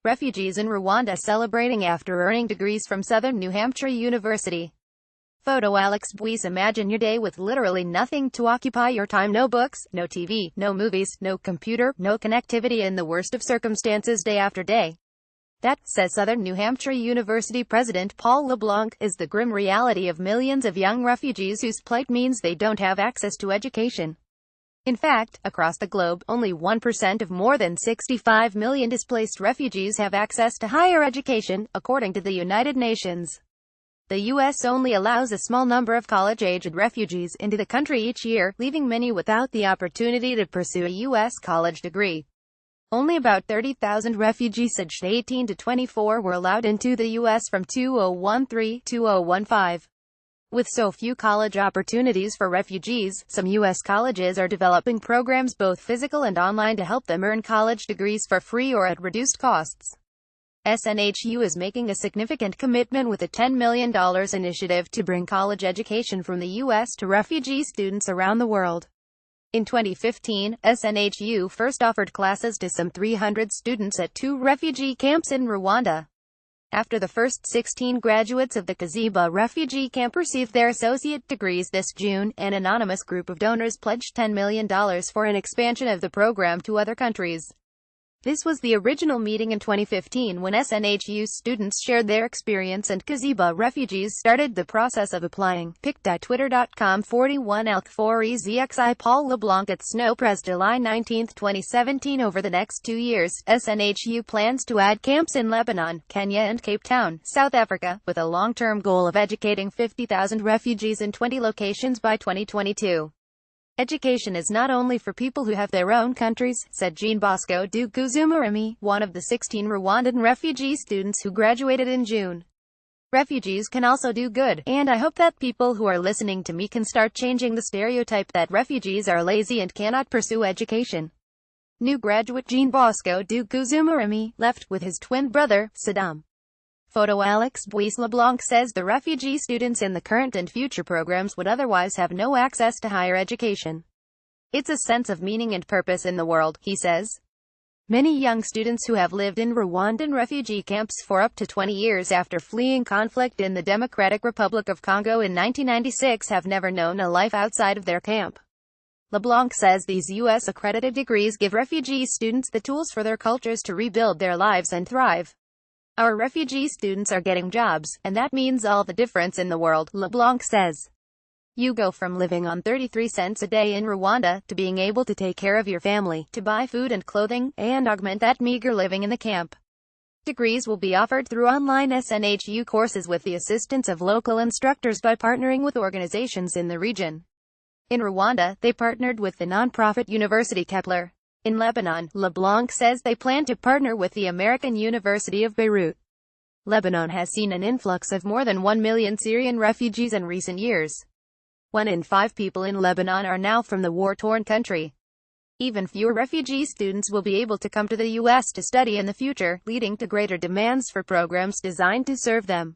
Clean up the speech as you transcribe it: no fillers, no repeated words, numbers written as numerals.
Refugees in Rwanda celebrating after earning degrees from Southern New Hampshire University. Photo Alex Buis. Imagine your day with literally nothing to occupy your time. No books, no TV, no movies, no computer, no connectivity, in the worst of circumstances day after day. That, says Southern New Hampshire University President Paul LeBlanc, is the grim reality of millions of young refugees whose plight means they don't have access to education. In fact, across the globe, only 1% of more than 65 million displaced refugees have access to higher education, according to the United Nations. The U.S. only allows a small number of college-aged refugees into the country each year, leaving many without the opportunity to pursue a U.S. college degree. Only about 30,000 refugees aged 18 to 24 were allowed into the U.S. from 2013 to 2015. With so few college opportunities for refugees, some U.S. colleges are developing programs both physical and online to help them earn college degrees for free or at reduced costs. SNHU is making a significant commitment with a $10 million initiative to bring college education from the U.S. to refugee students around the world. In 2015, SNHU first offered classes to some 300 students at 2 refugee camps in Rwanda. After the first 16 graduates of the Kiziba refugee camp received their associate degrees this June, an anonymous group of donors pledged $10 million for an expansion of the program to other countries. This was the original meeting in 2015 when SNHU students shared their experience and Kiziba refugees started the process of applying. Pic.twitter.com 41 Alk4EZXI Paul LeBlanc at Snowpress July 19, 2017. Over the next 2 years, SNHU plans to add camps in Lebanon, Kenya and Cape Town, South Africa, with a long-term goal of educating 50,000 refugees in 20 locations by 2022. Education is not only for people who have their own countries, said Bosco Dukuzumerumyi, one of the 16 Rwandan refugee students who graduated in June. Refugees can also do good, and I hope that people who are listening to me can start changing the stereotype that refugees are lazy and cannot pursue education. New graduate Bosco Dukuzumerumyi left with his twin brother, Saddam. Photo Alex Buis. LeBlanc says the refugee students in the current and future programs would otherwise have no access to higher education. It's a sense of meaning and purpose in the world, he says. Many young students who have lived in Rwandan refugee camps for up to 20 years after fleeing conflict in the Democratic Republic of Congo in 1996 have never known a life outside of their camp. LeBlanc says these U.S.-accredited degrees give refugee students the tools for their cultures to rebuild their lives and thrive. Our refugee students are getting jobs, and that means all the difference in the world, LeBlanc says. You go from living on 33 cents a day in Rwanda, to being able to take care of your family, to buy food and clothing, and augment that meager living in the camp. Degrees will be offered through online SNHU courses with the assistance of local instructors by partnering with organizations in the region. In Rwanda, they partnered with the nonprofit University Kepler. In Lebanon, LeBlanc says they plan to partner with the American University of Beirut. Lebanon has seen an influx of more than 1 million Syrian refugees in recent years. 1 in 5 people in Lebanon are now from the war-torn country. Even fewer refugee students will be able to come to the U.S. to study in the future, leading to greater demands for programs designed to serve them.